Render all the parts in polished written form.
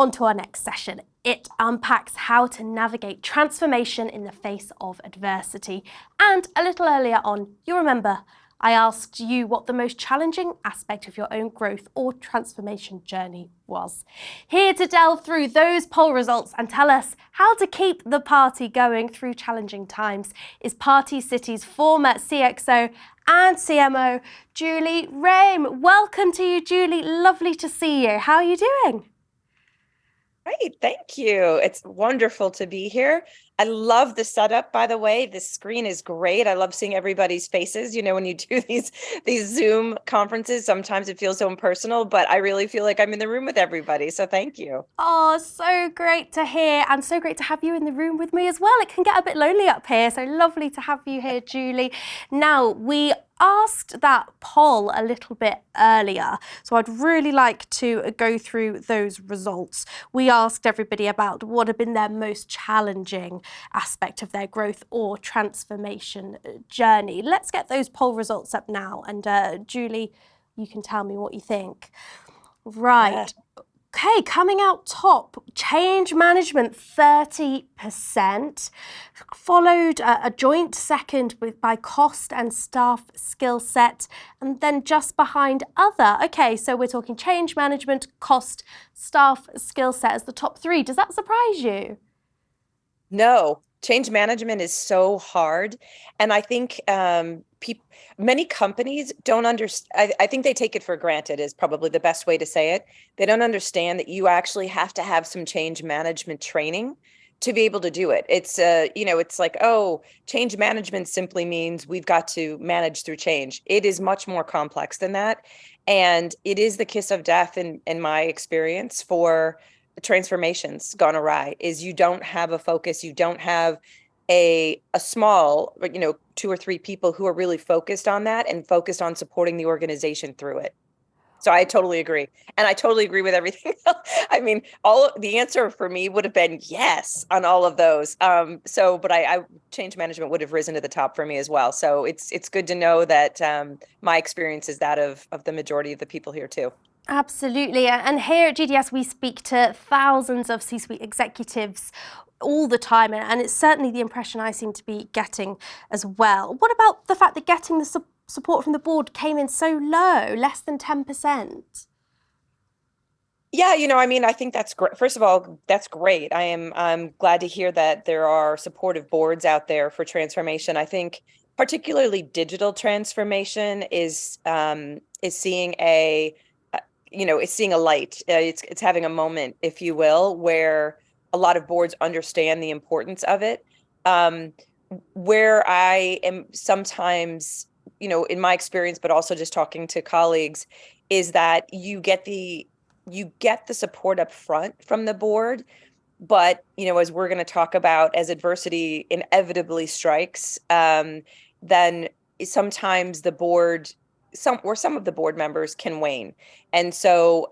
On to our next session. It unpacks how to navigate transformation in the face of adversity. And a little earlier on, you'll remember I asked you what the most challenging aspect of your own growth or transformation journey was. Here to delve through those poll results and tell us how to keep the party going through challenging times is Party City's former CXO and CMO, Julie Roehm. Welcome to you, Julie. Lovely to see you. How are you doing? Great, thank you. It's wonderful to be here. I love the setup, by the way. This screen is great. I love seeing everybody's faces. You know, when you do these Zoom conferences, sometimes it feels so impersonal, but I really feel like I'm in the room with everybody. So thank you. Oh, so great to hear, and so great to have you in the room with me as well. It can get a bit lonely up here, so lovely to have you here, Julie. Now, we asked that poll a little bit earlier, so I'd really like to go through those results. We asked everybody about what had been their most challenging aspect of their growth or transformation journey. Let's get those poll results up now, and Julie, you can tell me what you think. Right. Okay, coming out top, change management, 30%, followed a joint second by cost and staff skill set, and then just behind other. Okay, so we're talking change management, cost, staff skill set as the top three. Does that surprise you? No, change management is so hard. And I think many companies don't understand. I think they take it for granted is probably the best way to say it. They don't understand that you actually have to have some change management training to be able to do it. It's it's like, oh, change management simply means we've got to manage through change. It is much more complex than that. And it is the kiss of death in my experience for transformations gone awry is you don't have a focus, you don't have a small, two or three people who are really focused on that and focused on supporting the organization through it. So I totally agree. And I totally agree with everything else. I mean, the answer for me would have been yes on all of those. But I change management would have risen to the top for me as well. So it's good to know that my experience is that of the majority of the people here too. Absolutely. And here at GDS, we speak to thousands of C-suite executives all the time. And it's certainly the impression I seem to be getting as well. What about the fact that getting the support from the board came in so low, less than 10%? Yeah, I think that's great. First of all, that's great. I'm glad to hear that there are supportive boards out there for transformation. I think particularly digital transformation is seeing it's seeing a light. It's having a moment, if you will, where a lot of boards understand the importance of it. Where I am sometimes, in my experience, but also just talking to colleagues, is that you get the support up front from the board, but as we're going to talk about, as adversity inevitably strikes, then sometimes the board some of the board members can wane. And so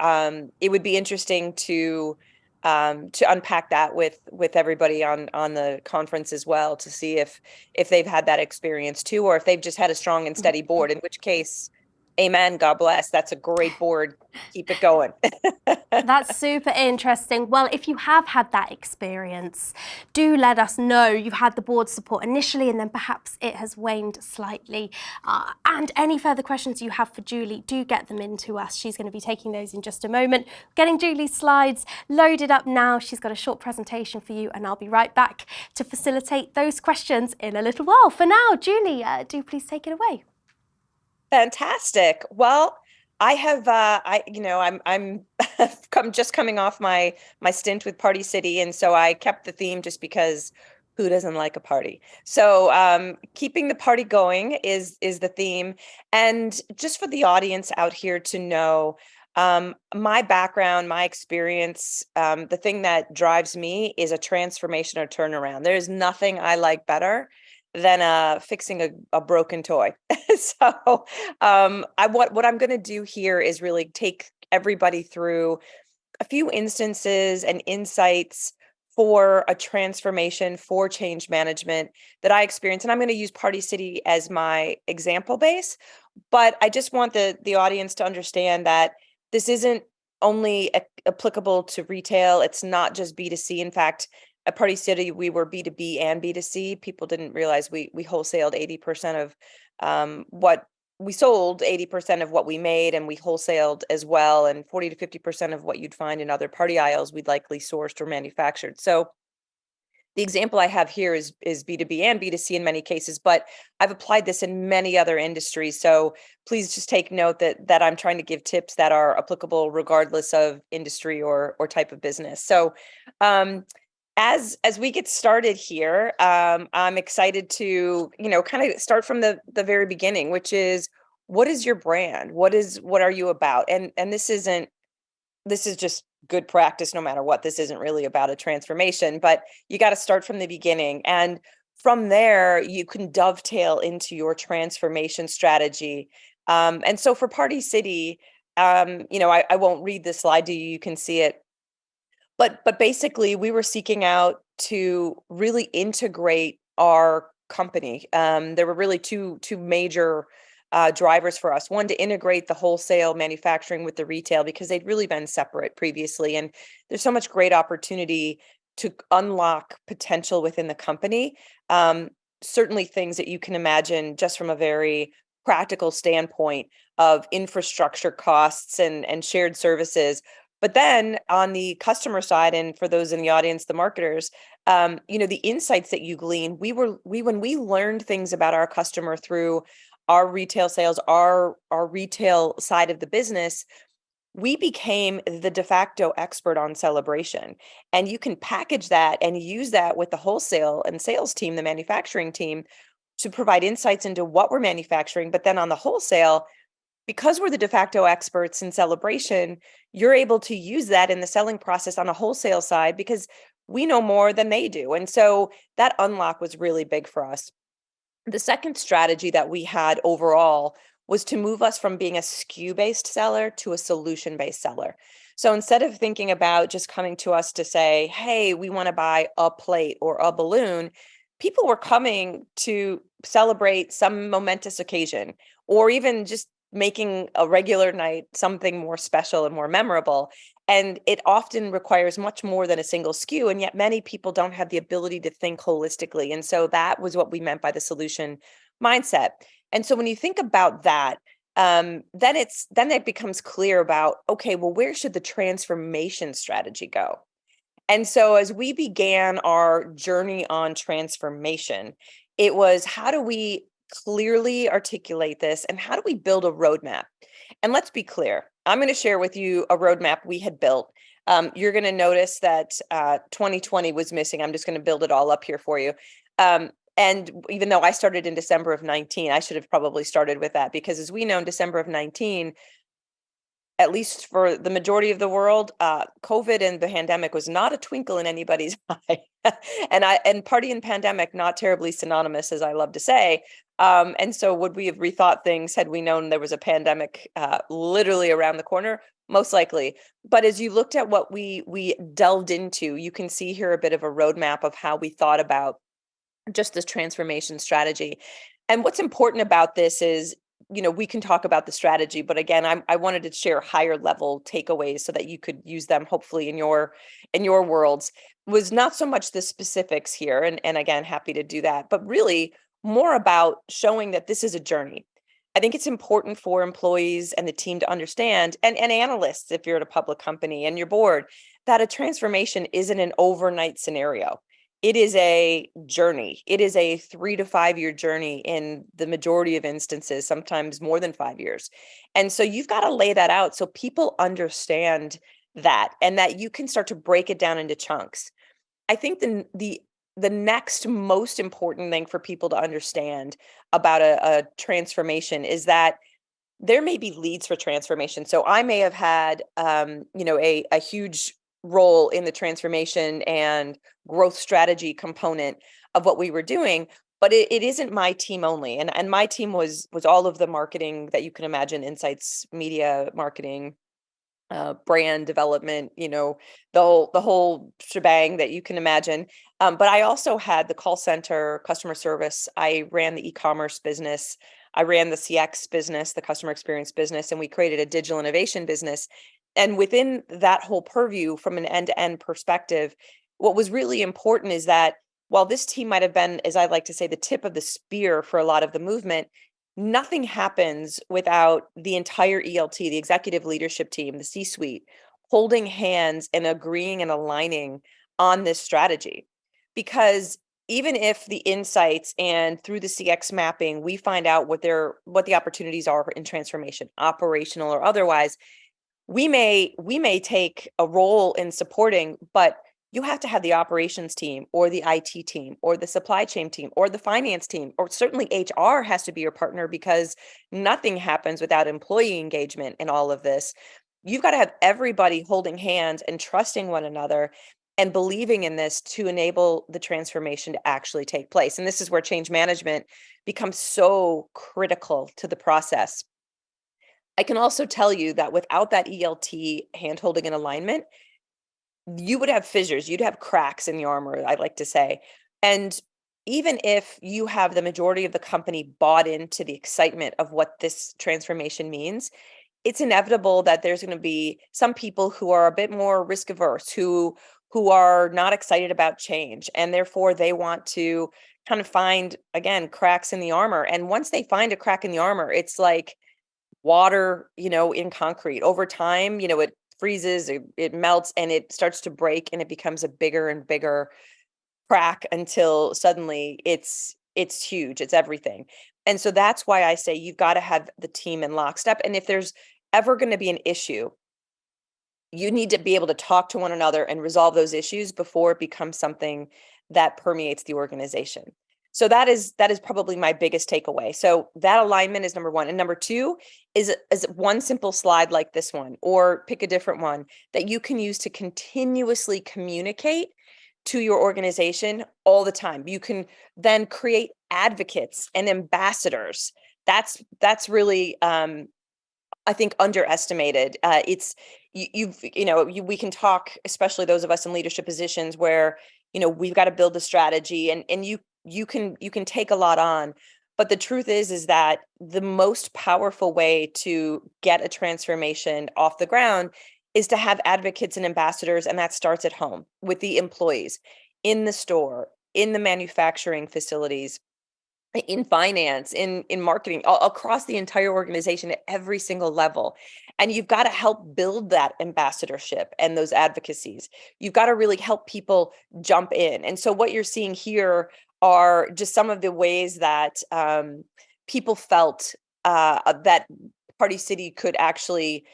it would be interesting to unpack that with everybody on the conference as well, to see if they've had that experience too, or if they've just had a strong and steady board, in which case, amen, God bless. That's a great board. Keep it going. That's super interesting. Well, if you have had that experience, do let us know you've had the board support initially and then perhaps it has waned slightly. And any further questions you have for Julie, do get them into us. She's going to be taking those in just a moment. Getting Julie's slides loaded up now. She's got a short presentation for you and I'll be right back to facilitate those questions in a little while. For now, Julie, do please take it away. Fantastic. Well, I have I'm just coming off my stint with Party City, and so I kept the theme just because who doesn't like a party? So keeping the party going is the theme. And just for the audience out here to know, my background, my experience, the thing that drives me is a transformation or turnaround. There's nothing I like better than fixing a broken toy. So what I'm going to do here is really take everybody through a few instances and insights for a transformation, for change management that I experienced. And I'm going to use Party City as my example base, but I just want the audience to understand that this isn't only applicable to retail. It's not just B2C. In fact, at Party City, we were B2B and B2C. People didn't realize we wholesaled 80% of what we sold, 80% of what we made, and we wholesaled as well. And 40 to 50% of what you'd find in other party aisles, we'd likely sourced or manufactured. So the example I have here is B2B and B2C in many cases, but I've applied this in many other industries. So please just take note that I'm trying to give tips that are applicable regardless of industry or type of business. So as we get started here, I'm excited to, kind of start from the very beginning, which is, what is your brand? What are you about? And this is just good practice no matter what. This isn't really about a transformation, but you got to start from the beginning. And from there, you can dovetail into your transformation strategy. And so for Party City, I won't read this slide to you. You can see it. But basically, we were seeking out to really integrate our company. There were really two major drivers for us. One, to integrate the wholesale manufacturing with the retail, because they'd really been separate previously. And there's so much great opportunity to unlock potential within the company. Certainly things that you can imagine just from a very practical standpoint of infrastructure costs and shared services. But then on the customer side, and for those in the audience, the marketers, the insights that you glean, when we learned things about our customer through our retail sales, our retail side of the business, we became the de facto expert on celebration. And you can package that and use that with the wholesale and sales team, the manufacturing team, to provide insights into what we're manufacturing. But then on the wholesale, because we're the de facto experts in celebration, you're able to use that in the selling process on a wholesale side because we know more than they do. And so that unlock was really big for us. The second strategy that we had overall was to move us from being a SKU-based seller to a solution-based seller. So instead of thinking about just coming to us to say, hey, we want to buy a plate or a balloon, people were coming to celebrate some momentous occasion, or even just making a regular night something more special and more memorable. And it often requires much more than a single SKU. And yet many people don't have the ability to think holistically. And so that was what we meant by the solution mindset. And so when you think about that, then it becomes clear about, okay, well, where should the transformation strategy go? And so as we began our journey on transformation, it was, how do we clearly articulate this and how do we build a roadmap? And let's be clear, I'm going to share with you a roadmap we had built. You're going to notice that 2020 was missing. I'm just going to build it all up here for you. And even though I started in December of 19, I should have probably started with that, because as we know, in December of 19, at least for the majority of the world, COVID and the pandemic was not a twinkle in anybody's eye. and party and pandemic, not terribly synonymous, as I love to say. And so would we have rethought things had we known there was a pandemic literally around the corner? Most likely. But as you looked at what we delved into, you can see here a bit of a roadmap of how we thought about just this transformation strategy. And what's important about this is, we can talk about the strategy, but again, I wanted to share higher level takeaways so that you could use them hopefully in your worlds. Was not so much the specifics here, and again, happy to do that, but really more about showing that this is a journey. I think it's important for employees and the team to understand, and analysts, if you're at a public company and your board, that a transformation isn't an overnight scenario. It is a journey. It is a 3 to 5 year journey in the majority of instances, sometimes more than 5 years. And so you've got to lay that out so people understand that, and that you can start to break it down into chunks. I think the next most important thing for people to understand about a transformation is that there may be leads for transformation. So I may have had, a huge role in the transformation and growth strategy component of what we were doing, but it isn't my team only. And my team was all of the marketing that you can imagine: insights, media, marketing, brand development, the whole shebang that you can imagine. But I also had the call center, customer service. I ran the e-commerce business. I ran the CX business, the customer experience business, and we created a digital innovation business. And within that whole purview, from an end-to-end perspective, what was really important is that while this team might have been, as I like to say, the tip of the spear for a lot of the movement, nothing happens without the entire ELT, the executive leadership team, the C-suite, holding hands and agreeing and aligning on this strategy. Because even if the insights and through the CX mapping, we find out what the opportunities are in transformation, operational or otherwise, we may take a role in supporting, but you have to have the operations team or the IT team or the supply chain team or the finance team, or certainly HR has to be your partner, because nothing happens without employee engagement in all of this. You've got to have everybody holding hands and trusting one another and believing in this to enable the transformation to actually take place. And this is where change management becomes so critical to the process. I can also tell you that without that ELT handholding and alignment, you would have fissures, you'd have cracks in the armor, I like to say. And even if you have the majority of the company bought into the excitement of what this transformation means, it's inevitable that there's going to be some people who are a bit more risk averse, who are not excited about change, and therefore they want to kind of find, again, cracks in the armor. And once they find a crack in the armor, it's like water, in concrete. Over time, it freezes, it melts, and it starts to break, and it becomes a bigger and bigger crack until suddenly it's huge. It's everything. And so that's why I say you've got to have the team in lockstep. And if there's ever going to be an issue, you need to be able to talk to one another and resolve those issues before it becomes something that permeates the organization. So that is probably my biggest takeaway. So that alignment is number one. And number two is one simple slide like this one, or pick a different one that you can use to continuously communicate to your organization all the time. You can then create advocates and ambassadors. That's really I think underestimated. It's we can talk, especially those of us in leadership positions where we've got to build a strategy, and you can take a lot on, but the truth is that the most powerful way to get a transformation off the ground is to have advocates and ambassadors, and that starts at home with the employees, in the store, in the manufacturing facilities, in finance, in marketing, across the entire organization at every single level. And you've got to help build that ambassadorship and those advocacies. You've got to really help people jump in. And so what you're seeing here are just some of the ways that people felt that Party City could actually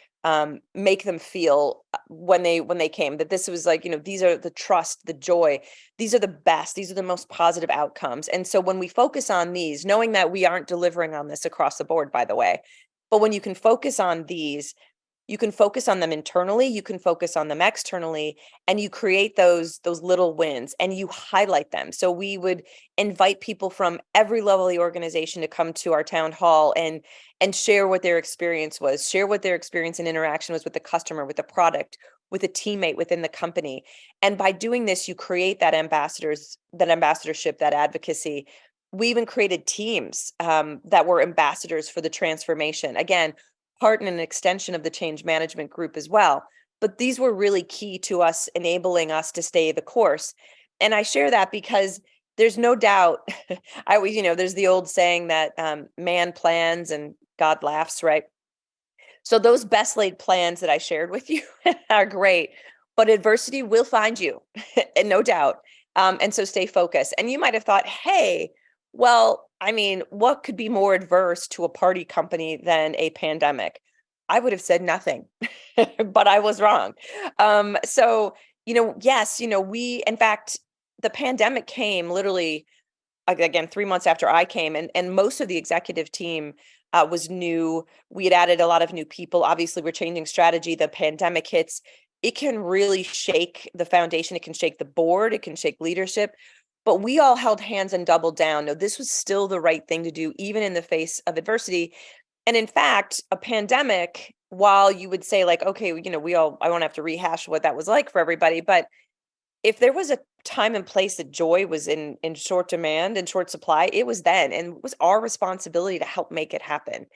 make them feel when they came, that this was like, these are the trust, the joy, these are the best, these are the most positive outcomes. And so when we focus on these, knowing that we aren't delivering on this across the board, by the way, but when you can focus on these, you can focus on them internally, you can focus on them externally, and you create those little wins and you highlight them. So we would invite people from every level of the organization to come to our town hall and share what their experience was, share what their experience and interaction was with the customer, with the product, with a teammate within the company. And by doing this, you create that ambassadorship, that advocacy. We even created teams that were ambassadors for the transformation. Again, part and an extension of the change management group as well. But these were really key to us, enabling us to stay the course. And I share that because there's no doubt, I always, there's the old saying that man plans and God laughs, right? So those best laid plans that I shared with you are great, but adversity will find you, and no doubt. And so stay focused. And you might have thought, hey, well, I mean, what could be more adverse to a party company than a pandemic? I would have said nothing, but I was wrong. So, yes, in fact, the pandemic came literally, again, 3 months after I came, and most of the executive team was new. We had added a lot of new people. Obviously, we're changing strategy. The pandemic hits. It can really shake the foundation. It can shake the board. It can shake leadership. But we all held hands and doubled down. No, this was still the right thing to do, even in the face of adversity. And in fact, a pandemic, while you would say like, okay, I won't have to rehash what that was like for everybody, but if there was a time and place that joy was in short demand and short supply, it was then, and it was our responsibility to help make it happen.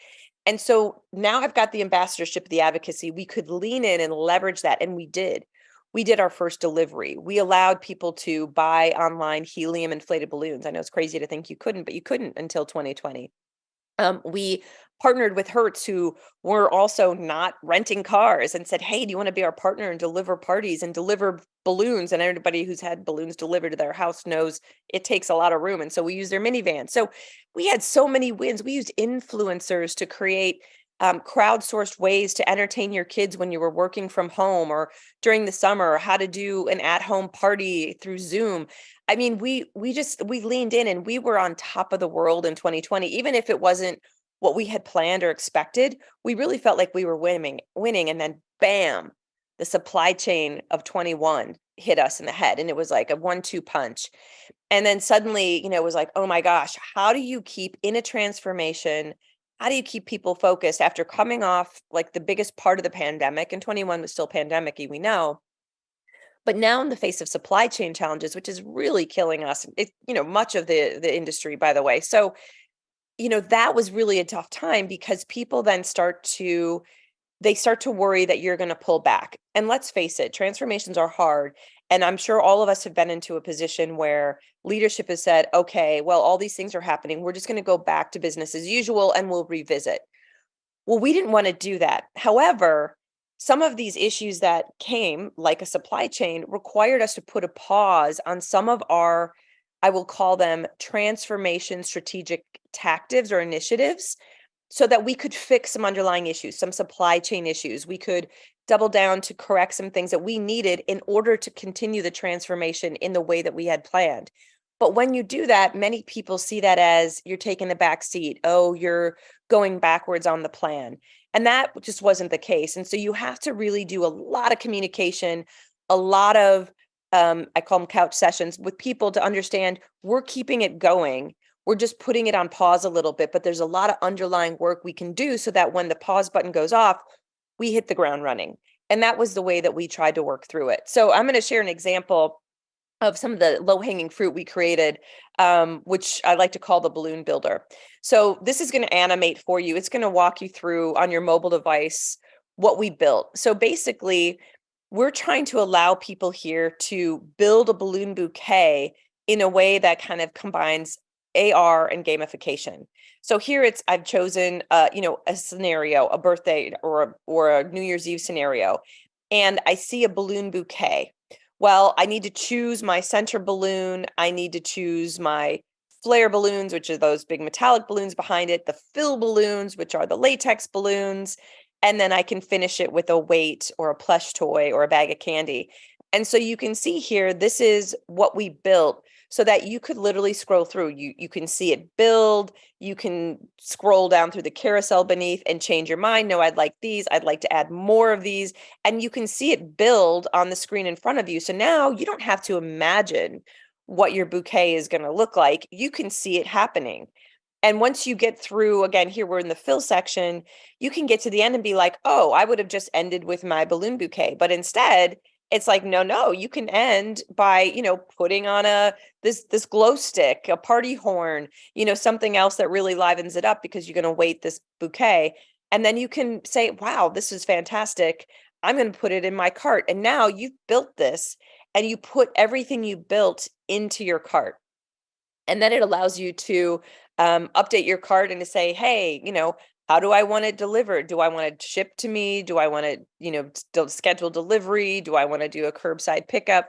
And so now I've got the ambassadorship, the advocacy. We could lean in and leverage that. And we did. We did our first delivery. We allowed people to buy online helium inflated balloons. I know it's crazy to think you couldn't, but you couldn't until 2020. We partnered with Hertz, who were also not renting cars, and said, hey, do you want to be our partner and deliver parties and deliver balloons? And everybody who's had balloons delivered to their house knows it takes a lot of room. And so we use their minivan. So we had so many wins. We used influencers to create crowdsourced ways to entertain your kids when you were working from home or during the summer, or how to do an at-home party through Zoom. I mean, we leaned in and we were on top of the world in 2020, even if it wasn't what we had planned or expected. We really felt like we were winning, and then bam, the supply chain of 21 hit us in the head, and it was like a 1-2 punch. And then suddenly, it was like, oh my gosh, how do you keep in a transformation? How do you keep people focused after coming off like the biggest part of the pandemic? And 21 was still pandemic-y, we know. But now in the face of supply chain challenges, which is really killing us, much of the industry, by the way. So, that was really a tough time, because people then start to worry that you're going to pull back. And let's face it, transformations are hard. And I'm sure all of us have been into a position where leadership has said, okay, well, all these things are happening. We're just going to go back to business as usual and we'll revisit. Well, we didn't want to do that. However, some of these issues that came, like a supply chain, required us to put a pause on some of our, I will call them transformation strategic tactics or initiatives, so that we could fix some underlying issues, some supply chain issues. We could double down to correct some things that we needed in order to continue the transformation in the way that we had planned. But when you do that, many people see that as you're taking a back seat. Oh, you're going backwards on the plan. And that just wasn't the case. And so you have to really do a lot of communication, a lot of, I call them couch sessions with people, to understand we're keeping it going. We're just putting it on pause a little bit, but there's a lot of underlying work we can do so that when the pause button goes off, we hit the ground running. And that was the way that we tried to work through it. So I'm going to share an example of some of the low-hanging fruit we created, which I like to call the balloon builder. So this is going to animate for you. It's going to walk you through on your mobile device what we built. So basically, we're trying to allow people here to build a balloon bouquet in a way that kind of combines AR and gamification. So here I've chosen a scenario, a birthday or a New Year's Eve scenario, and I see a balloon bouquet. Well, I need to choose my center balloon. I need to choose my flare balloons, which are those big metallic balloons behind it, the fill balloons, which are the latex balloons, and then I can finish it with a weight or a plush toy or a bag of candy. And so you can see here, this is what we built so that you could literally scroll through. You can see it build. You can scroll down through the carousel beneath and change your mind. No, I'd like these. I'd like to add more of these. And you can see it build on the screen in front of you. So now you don't have to imagine what your bouquet is going to look like. You can see it happening. And once you get through, again, here we're in the fill section, you can get to the end and be like, oh, I would have just ended with my balloon bouquet. But instead, it's like, no, you can end by, putting on this glow stick, a party horn, something else that really livens it up, because you're going to weight this bouquet. And then you can say, wow, this is fantastic. I'm going to put it in my cart. And now you've built this and you put everything you built into your cart. And then it allows you to update your cart and to say, hey, how do I want it delivered? Do I want it shipped to me? Do I want to, schedule delivery? Do I want to do a curbside pickup?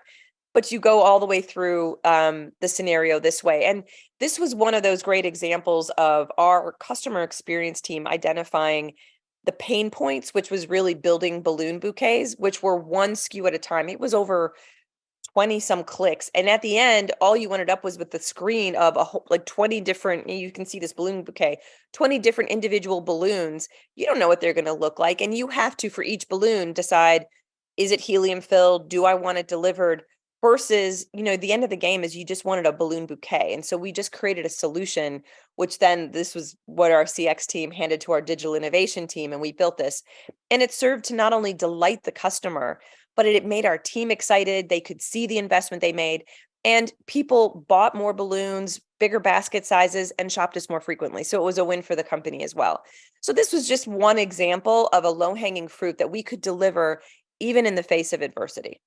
But you go all the way through the scenario this way. And this was one of those great examples of our customer experience team identifying the pain points, which was really building balloon bouquets, which were one SKU at a time. It was over 20 some clicks. And at the end, all you ended up was with the screen of a whole, like 20 different, you can see this balloon bouquet, 20 different individual balloons. You don't know what they're going to look like. And you have to, for each balloon, decide, is it helium filled? Do I want it delivered? Versus, the end of the game is you just wanted a balloon bouquet. And so we just created a solution, which then this was what our CX team handed to our digital innovation team. And we built this. And it served to not only delight the customer, but it made our team excited. They could see the investment they made. And people bought more balloons, bigger basket sizes, and shopped us more frequently. So it was a win for the company as well. So this was just one example of a low-hanging fruit that we could deliver even in the face of adversity.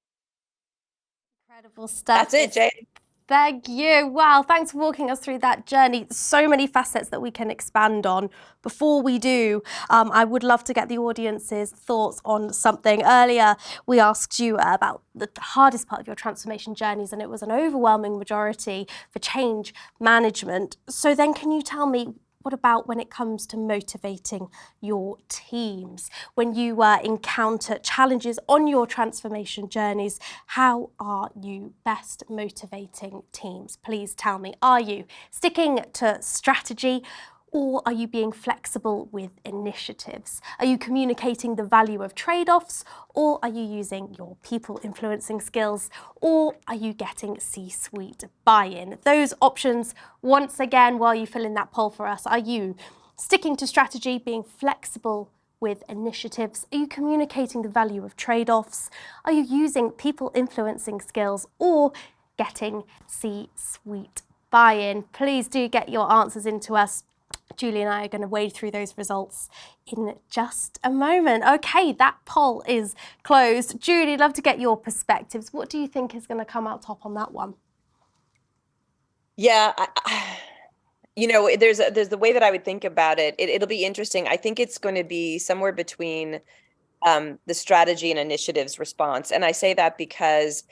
Incredible stuff. That's it, Jay. Thank you. Wow, thanks for walking us through that journey. So many facets that we can expand on. Before we do, I would love to get the audience's thoughts on something. Earlier, we asked you about the hardest part of your transformation journeys, and it was an overwhelming majority for change management. So then can you tell me, what about when it comes to motivating your teams? When you encounter challenges on your transformation journeys, how are you best motivating teams? Please tell me, are you sticking to strategy, or are you being flexible with initiatives? Are you communicating the value of trade-offs, or are you using your people influencing skills, or are you getting C-suite buy-in? Those options, once again, while you fill in that poll for us, are you sticking to strategy, being flexible with initiatives? Are you communicating the value of trade-offs? Are you using people influencing skills, or getting C-suite buy-in? Please do get your answers into us. Julie and I are going to wade through those results in just a moment. Okay, that poll is closed. Julie, I'd love to get your perspectives. What do you think is going to come out top on that one? Yeah, there's the way that I would think about it. It'll be interesting. I think it's going to be somewhere between the strategy and initiatives response. And I say that because,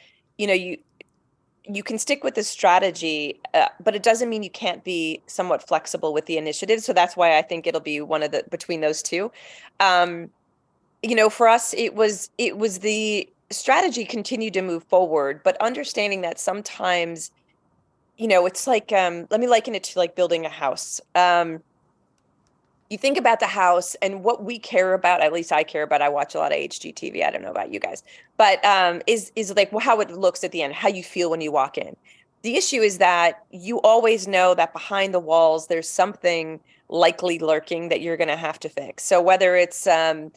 you can stick with the strategy, but it doesn't mean you can't be somewhat flexible with the initiative. So that's why I think it'll be one of the between those two. For us, it was the strategy continued to move forward, but understanding that sometimes, it's like let me liken it to like building a house. You think about the house and what we care about, at least I care about. I watch a lot of HGTV. I don't know about you guys, but is like how it looks at the end, how you feel when you walk in. The issue is that you always know that behind the walls there's something likely lurking that you're going to have to fix. So whether it's a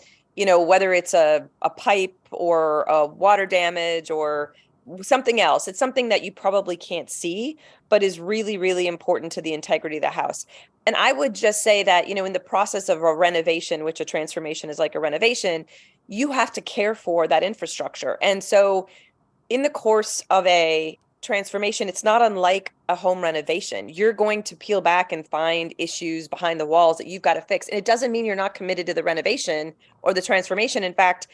pipe or a water damage or something else, it's something that you probably can't see, but is really, really important to the integrity of the house. And I would just say that, in the process of a renovation, which a transformation is like a renovation, you have to care for that infrastructure. And so in the course of a transformation, it's not unlike a home renovation. You're going to peel back and find issues behind the walls that you've got to fix. And it doesn't mean you're not committed to the renovation or the transformation. In fact,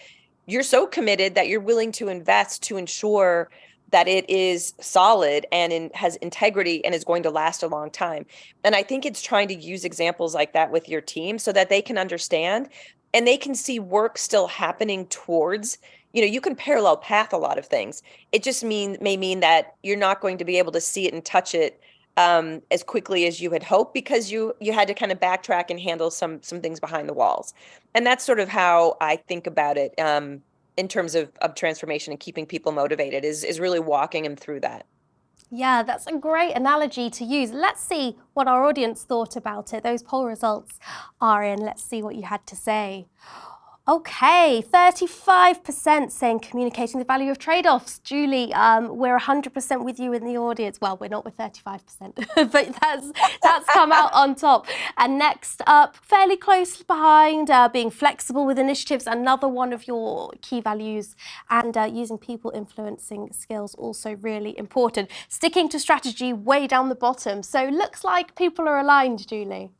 you're so committed that you're willing to invest to ensure that it is solid and has integrity and is going to last a long time. And I think it's trying to use examples like that with your team so that they can understand and they can see work still happening towards, you can parallel path a lot of things. It just may mean that you're not going to be able to see it and touch it as quickly as you had hoped because you had to kind of backtrack and handle some things behind the walls. And that's sort of how I think about it in terms of transformation and keeping people motivated is really walking them through that. Yeah, that's a great analogy to use. Let's see what our audience thought about it. Those poll results are in. Let's see what you had to say. Okay, 35% saying communicating the value of trade-offs. Julie, we're 100% with you in the audience. Well, we're not with 35%, but that's come out on top. And next up, fairly close behind, being flexible with initiatives, another one of your key values, and using people influencing skills, also really important. Sticking to strategy way down the bottom. So looks like people are aligned, Julie.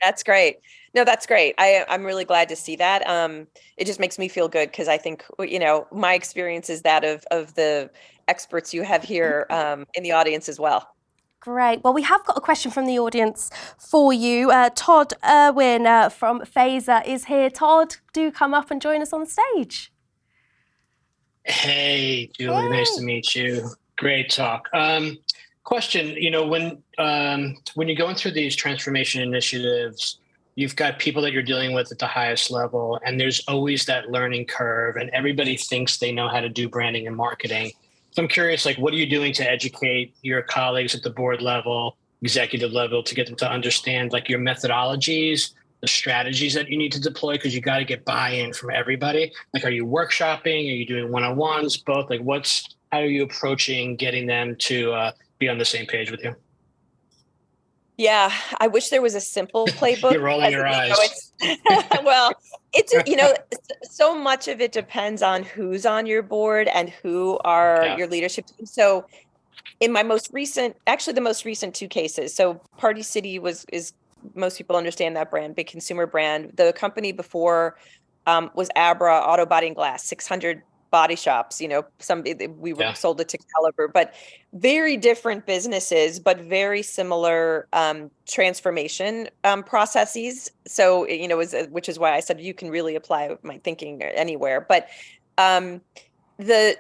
That's great. No, that's great. I'm really glad to see that. It just makes me feel good because I think, my experience is that of the experts you have here in the audience as well. Great. Well, we have got a question from the audience for you. Todd Irwin from Phaser is here. Todd, do come up and join us on the stage. Hey, Julie, nice to meet you. Great talk. Question, when you're going through these transformation initiatives, you've got people that you're dealing with at the highest level, and there's always that learning curve, and everybody thinks they know how to do branding and marketing. So I'm curious, what are you doing to educate your colleagues at the board level, executive level, to get them to understand your methodologies, the strategies that you need to deploy? Because you got to get buy-in from everybody. Are you workshopping? Are you doing one-on-ones? Both? how are you approaching getting them to be on the same page with you? Yeah, I wish there was a simple playbook. You're rolling your eyes. Well, so much of it depends on who's on your board and who are your leadership team. So in my the most recent two cases, so Party City is most people understand that brand, big consumer brand. The company before was Abra Auto Body and Glass, 600 body shops. We were sold it to Caliber, but very different businesses, but very similar transformation processes. So which is why I said you can really apply my thinking anywhere. But the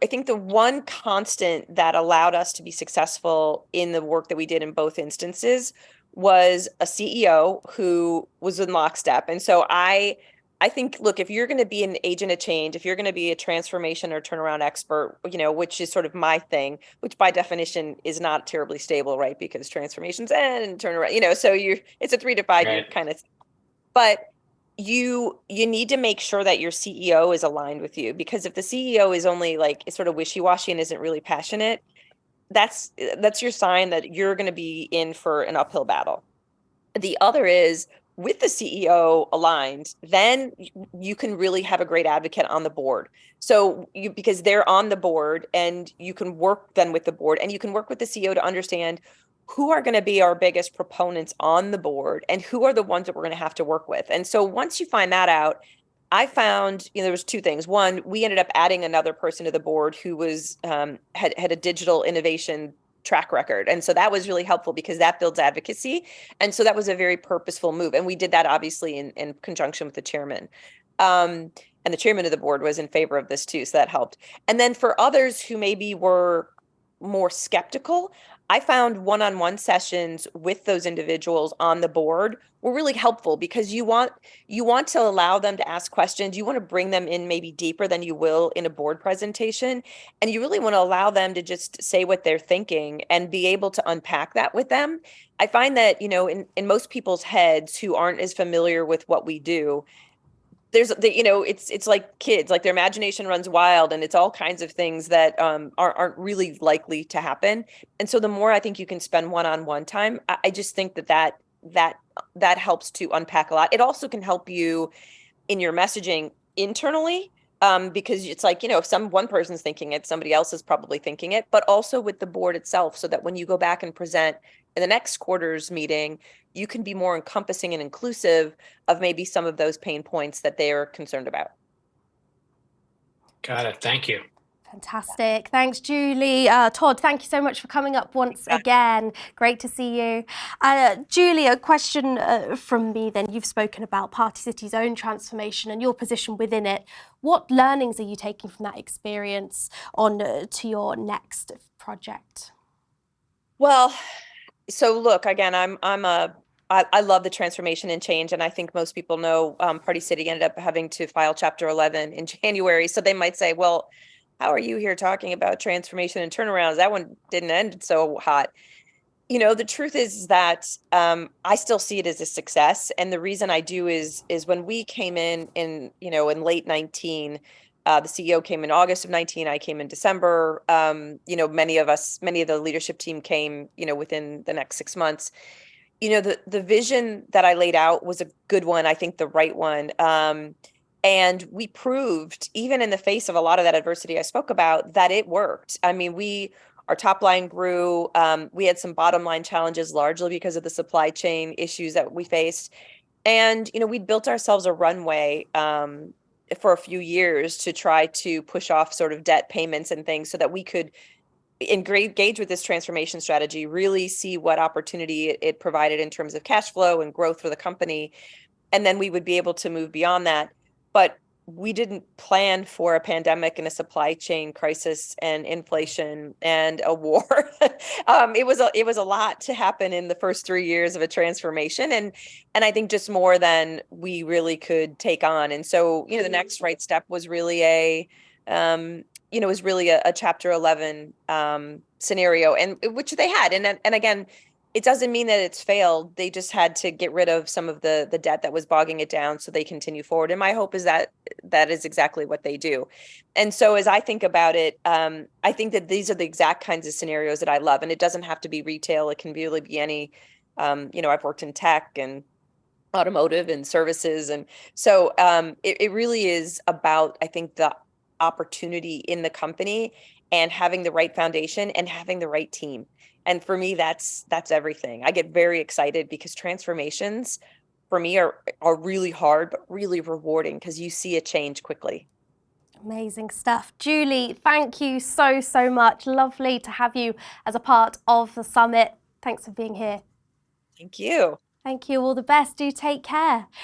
I think the one constant that allowed us to be successful in the work that we did in both instances was a CEO who was in lockstep. And so I think, look, if you're going to be an agent of change, if you're going to be a transformation or turnaround expert, which is sort of my thing, which by definition is not terribly stable, right? Because transformations and turnaround, so it's a 3 to 5 year kind of thing. But you need to make sure that your CEO is aligned with you, because if the CEO is only like sort of wishy-washy and isn't really passionate, that's your sign that you're going to be in for an uphill battle. The other is, with the CEO aligned, then you can really have a great advocate on the board. So because they're on the board, and you can work then with the board, and you can work with the CEO to understand who are going to be our biggest proponents on the board and who are the ones that we're going to have to work with. And so once you find that out, I found, there was two things. One, we ended up adding another person to the board who was had a digital innovation track record. And so that was really helpful because that builds advocacy. And so that was a very purposeful move. And we did that obviously in conjunction with the chairman. And the chairman of the board was in favor of this too. So that helped. And then for others who maybe were more skeptical, I found one-on-one sessions with those individuals on the board were really helpful, because you want to allow them to ask questions. You want to bring them in maybe deeper than you will in a board presentation. And you really want to allow them to just say what they're thinking and be able to unpack that with them. I find that, in most people's heads who aren't as familiar with what we do, it's like kids, like their imagination runs wild, and it's all kinds of things that aren't really likely to happen. And so the more I think you can spend one-on-one time, I just think that helps to unpack a lot. It also can help you in your messaging internally, because it's like, if one person's thinking it, somebody else is probably thinking it, but also with the board itself, so that when you go back and present in the next quarter's meeting, you can be more encompassing and inclusive of maybe some of those pain points that they are concerned about. Got it. Thank you. Fantastic. Thanks, Julie. Todd, thank you so much for coming up once again. Great to see you. Julie, a question from me then. You've spoken about Party City's own transformation and your position within it. What learnings are you taking from that experience on to your next project? Well, so look, again, I love the transformation and change, and I think most people know Party City ended up having to file Chapter 11 in January. So they might say, well, how are you here talking about transformation and turnarounds? That one didn't end so hot. The truth is that I still see it as a success. And the reason I do is when we came in late 19, the CEO came in August of 19, I came in December. Many of the leadership team came, within the next 6 months. The vision that I laid out was a good one, I think the right one. And we proved, even in the face of a lot of that adversity I spoke about, that it worked. I mean, our top line grew. We had some bottom line challenges, largely because of the supply chain issues that we faced. And, we built ourselves a runway for a few years to try to push off sort of debt payments and things, so that we could engage with this transformation strategy, really see what opportunity it provided in terms of cash flow and growth for the company. And then we would be able to move beyond that. But we didn't plan for a pandemic and a supply chain crisis and inflation and a war. It was a lot to happen in the first 3 years of a transformation, and I think just more than we really could take on. And so, the next right step was really a Chapter 11 scenario, and which they had. And again, it doesn't mean that it's failed. They just had to get rid of some of the debt that was bogging it down so they continue forward. And my hope is that that is exactly what they do. And so as I think about it, I think that these are the exact kinds of scenarios that I love. And it doesn't have to be retail. It can really be any, I've worked in tech and automotive and services. And so it really is about, I think, the opportunity in the company and having the right foundation and having the right team. And for me, that's everything. I get very excited because transformations for me are really hard, but really rewarding because you see a change quickly. Amazing stuff. Julie, thank you so, so much. Lovely to have you as a part of the summit. Thanks for being here. Thank you. Thank you. All the best. Do take care.